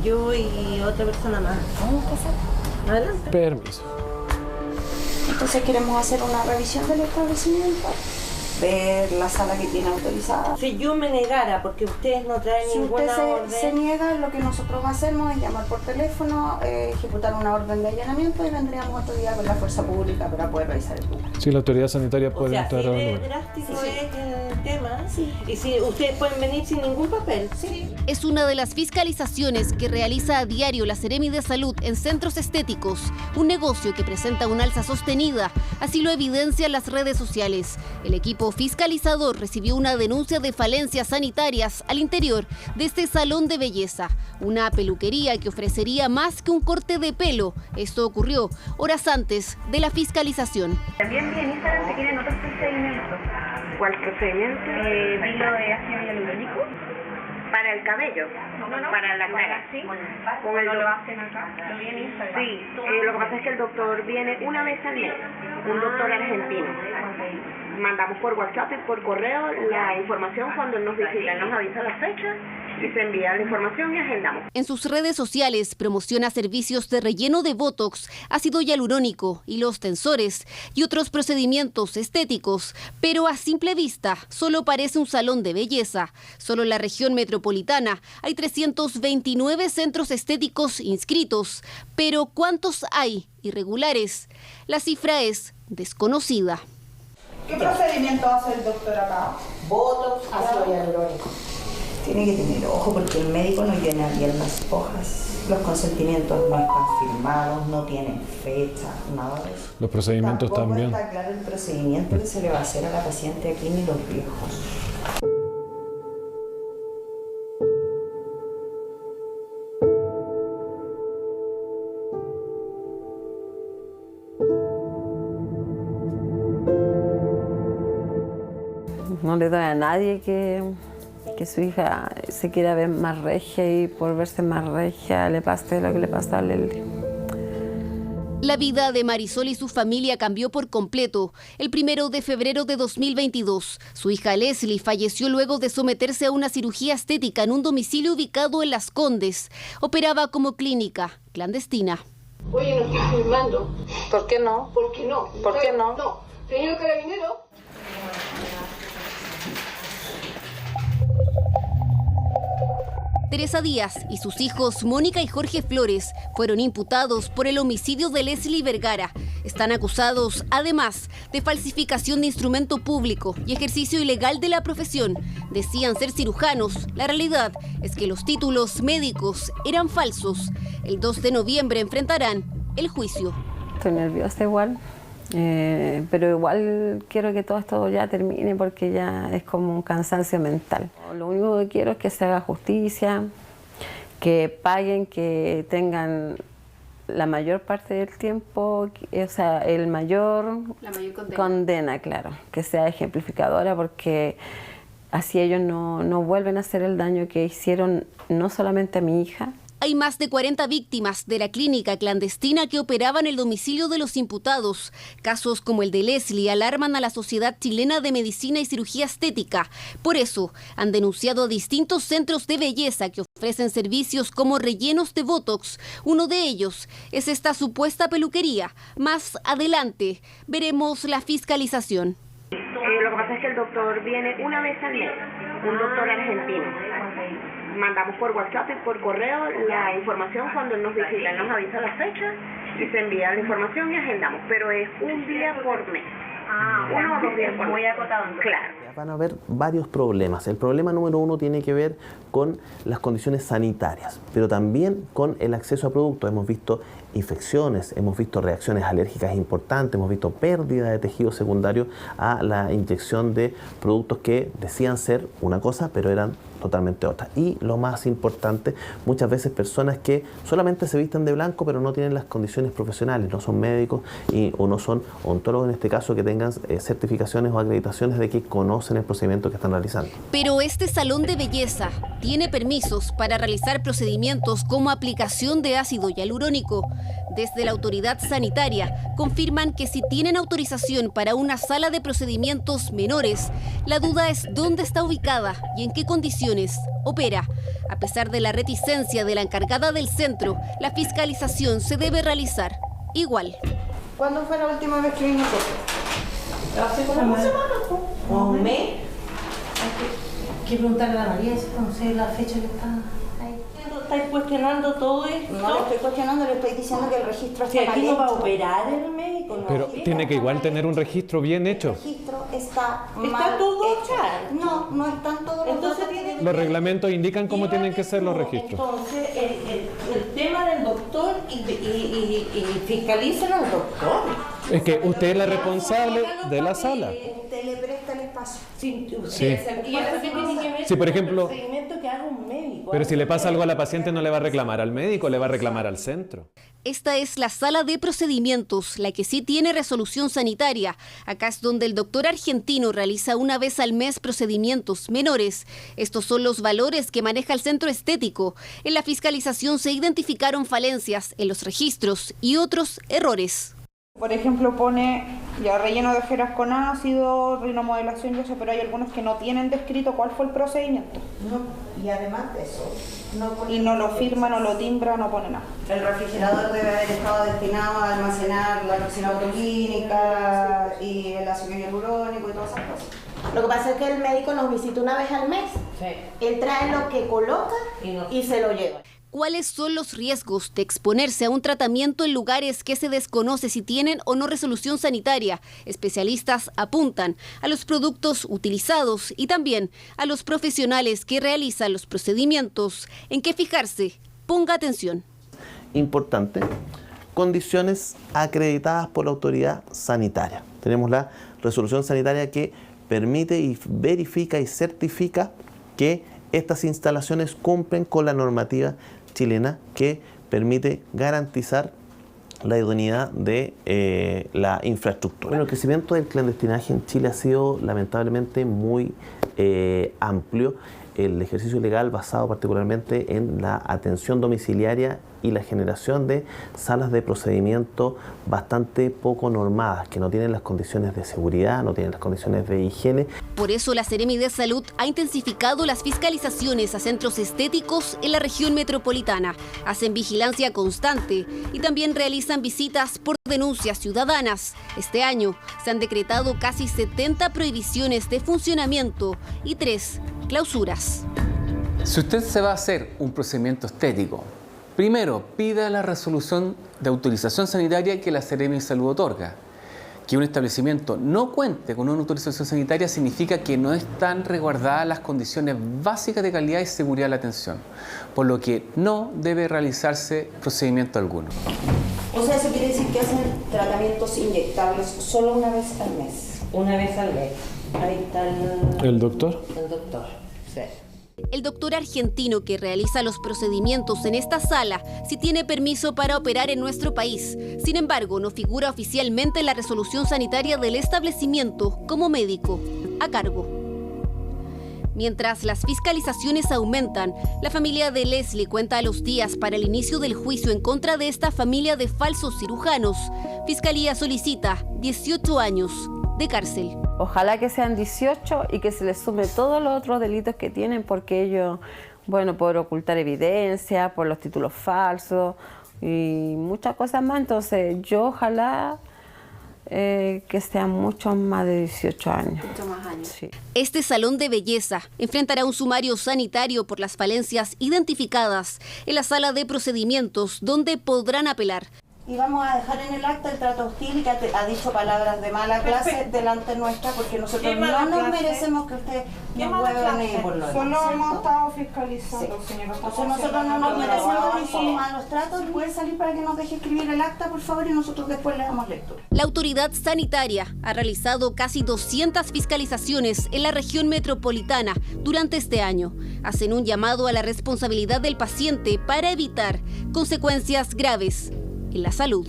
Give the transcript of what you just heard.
yo y otra persona más. ¿Vamos a pasar? Adelante. Permiso. Entonces queremos hacer una revisión del establecimiento, ver la sala que tiene autorizada. Si yo me negara, porque ustedes no traen Si ninguna usted orden... se niega, lo que nosotros hacemos es llamar por teléfono, ejecutar una orden de allanamiento y vendríamos otro día con la fuerza pública para poder revisar el lugar. Sí, la autoridad sanitaria puede O sea, entrar así al de lugar. drástico Sí. es el tema. Sí. Y si ustedes pueden venir sin ningún papel. Sí. Es una de las fiscalizaciones que realiza a diario la Seremi de Salud en centros estéticos, un negocio que presenta una alza sostenida, así lo evidencian las redes sociales. El equipo fiscalizador recibió una denuncia de falencias sanitarias al interior de este salón de belleza, una peluquería que ofrecería más que un corte de pelo. Esto ocurrió horas antes de la fiscalización. También vi en Instagram que tienen otros procedimientos. ¿Cuál procedimiento? Vi lo de ácido hialurónico. Para el cabello, para la cara. Sí, Con el no lo hacen acá, lo vi en Instagram. Sí, lo que pasa es que el doctor viene una vez al mes, un doctor argentino. Mandamos por WhatsApp y por correo la información cuando él nos visita, él nos avisa la fecha y se envía la información y agendamos. En sus redes sociales promociona servicios de relleno de botox, ácido hialurónico, hilos tensores y otros procedimientos estéticos, pero a simple vista solo parece un salón de belleza. Solo en la región metropolitana hay 329 centros estéticos inscritos, pero ¿cuántos hay irregulares? La cifra es desconocida. ¿Qué procedimiento hace el doctor acá? Botox, ácido hialurónico. Tiene que tener ojo porque el médico no llena bien las hojas. Los consentimientos no están firmados, no tienen fecha, nada de eso. Los procedimientos Tampoco también. está claro el procedimiento que se le va a hacer a la paciente aquí ni los viejos. No le doy a nadie que su hija se quiera ver más regia y por verse más regia le pase lo que le pasa a Leli. La vida de Marisol y su familia cambió por completo. El 1 de febrero de 2022, su hija Leslie falleció luego de someterse a una cirugía estética en un domicilio ubicado en Las Condes. Operaba como clínica clandestina. Oye, no estoy firmando. ¿Por qué no? ¿Por qué no? ¿Por qué no? No. Señor carabinero. Teresa Díaz y sus hijos Mónica y Jorge Flores fueron imputados por el homicidio de Leslie Vergara. Están acusados, además, de falsificación de instrumento público y ejercicio ilegal de la profesión. Decían ser cirujanos. La realidad es que los títulos médicos eran falsos. El 2 de noviembre enfrentarán el juicio. Estoy nerviosa igual, pero igual quiero que todo esto ya termine porque ya es como un cansancio mental. Lo único que quiero es que se haga justicia, que paguen, que tengan la mayor parte del tiempo, o sea, la mayor condena, claro, que sea ejemplificadora porque así ellos no vuelven a hacer el daño que hicieron no solamente a mi hija. Hay más de 40 víctimas de la clínica clandestina que operaba en el domicilio de los imputados. Casos como el de Leslie alarman a la Sociedad Chilena de Medicina y Cirugía Estética. Por eso, han denunciado a distintos centros de belleza que ofrecen servicios como rellenos de botox. Uno de ellos es esta supuesta peluquería. Más adelante veremos la fiscalización. Lo que pasa es que el doctor viene una vez al mes, un doctor argentino. Mandamos por WhatsApp y por correo la información cuando él nos visita, él nos avisa la fecha y se envía la información y agendamos, pero es un día por mes. Uno o 2 días por mes. Muy acotado. Claro. Van a haber varios problemas. El problema número 1 tiene que ver con las condiciones sanitarias, pero también con el acceso a productos. Hemos visto infecciones, hemos visto reacciones alérgicas importantes, hemos visto pérdida de tejido secundario a la inyección de productos que decían ser una cosa, pero eran totalmente otra. Y lo más importante, muchas veces personas que solamente se visten de blanco, pero no tienen las condiciones profesionales, no son médicos o no son odontólogos en este caso, que tengan certificaciones o acreditaciones de que conocen el procedimiento que están realizando. Pero este salón de belleza tiene permisos para realizar procedimientos como aplicación de ácido hialurónico. Desde la autoridad sanitaria confirman que si tienen autorización para una sala de procedimientos menores, la duda es dónde está ubicada y en qué condiciones opera. A pesar de la reticencia de la encargada del centro, la fiscalización se debe realizar igual. ¿Cuándo fue la última vez que vino? Hace como una semana, ¿O un mes? Hay que preguntarle a la María si conoce la fecha que está ahí. ¿Estáis cuestionando todo esto? No le estoy cuestionando, le estoy diciendo que el registro está Si aquí mal no va a hecho. operar el médico, no. Pero tiene que igual tener un registro bien hecho. El registro está mal ¿Está todo hecho. mal? No, no están todos los Entonces datos tiene- que Los reglamentos indican cómo tienen que ser los registros. Entonces, el tema del doctor y fiscalicen al doctor. Es que usted es la responsable de la sala. Usted le presta el espacio. Sí. Sí. ¿Y eso qué tiene que ver Sí, por con ejemplo- el procedimiento que haga un médico? Pero si le pasa algo a la paciente no le va a reclamar al médico, le va a reclamar al centro. Esta es la sala de procedimientos, la que sí tiene resolución sanitaria. Acá es donde el doctor argentino realiza una vez al mes procedimientos menores. Estos son los valores que maneja el centro estético. En la fiscalización se identificaron falencias en los registros y otros errores. Por ejemplo, pone ya relleno de ojeras con ácido, rinomodelación y eso, pero hay algunos que no tienen descrito cuál fue el procedimiento. No, y además de eso, Y no lo firma, no lo timbra, no pone nada. el refrigerador debe haber estado destinado a almacenar la toxina botulínica y el ácido hialurónico y todas esas cosas. Lo que pasa es que el médico nos visita una vez al mes. Él trae lo que coloca y se lo lleva. ¿Cuáles son los riesgos de exponerse a un tratamiento en lugares que se desconoce si tienen o no resolución sanitaria? Especialistas apuntan a los productos utilizados y también a los profesionales que realizan los procedimientos. ¿En qué fijarse? Ponga atención. Importante, condiciones acreditadas por la autoridad sanitaria. Tenemos la resolución sanitaria que permite y verifica y certifica que estas instalaciones cumplen con la normativa chilena que permite garantizar la idoneidad de la infraestructura. Bueno, el crecimiento del clandestinaje en Chile ha sido lamentablemente muy amplio. El ejercicio ilegal basado particularmente en la atención domiciliaria y la generación de salas de procedimiento bastante poco normadas, que no tienen las condiciones de seguridad, no tienen las condiciones de higiene. Por eso la Seremi de Salud ha intensificado las fiscalizaciones a centros estéticos en la región metropolitana. Hacen vigilancia constante y también realizan visitas por denuncias ciudadanas. Este año se han decretado casi 70 prohibiciones de funcionamiento y 3 clausuras. Si usted se va a hacer un procedimiento estético, primero pida la resolución de autorización sanitaria que la Seremi de Salud otorga. Que un establecimiento no cuente con una autorización sanitaria significa que no están resguardadas las condiciones básicas de calidad y seguridad de la atención, por lo que no debe realizarse procedimiento alguno. O sea, eso quiere decir que hacen tratamientos inyectables solo una vez al mes. Una vez al mes. Ahí está ¿El doctor? el doctor. Sí. El doctor argentino que realiza los procedimientos en esta sala sí tiene permiso para operar en nuestro país. Sin embargo, no figura oficialmente en la resolución sanitaria del establecimiento como médico a cargo. Mientras las fiscalizaciones aumentan, la familia de Leslie cuenta los días para el inicio del juicio en contra de esta familia de falsos cirujanos. Fiscalía solicita 18 años de cárcel. Ojalá que sean 18 y que se les sume todos los otros delitos que tienen, porque ellos, bueno, por ocultar evidencia, por los títulos falsos y muchas cosas más. Entonces yo ojalá que sean muchos más de 18 años. Muchos más años. Sí. Este salón de belleza enfrentará un sumario sanitario por las falencias identificadas en la sala de procedimientos, donde podrán apelar. Y vamos a dejar en el acta el trato hostil que ha dicho palabras de mala clase delante nuestra, porque nosotros no nos merecemos que usted nos hueven por lo Solo demás, hemos ¿cierto? estado fiscalizando, señora. Entonces nosotros no nos merecemos ni sus malos tratos. ¿Puede salir para que nos deje escribir el acta, por favor? Y nosotros después le damos lectura. La autoridad sanitaria ha realizado casi 200 fiscalizaciones en la región metropolitana durante este año. Hacen un llamado a la responsabilidad del paciente para evitar consecuencias graves en la salud.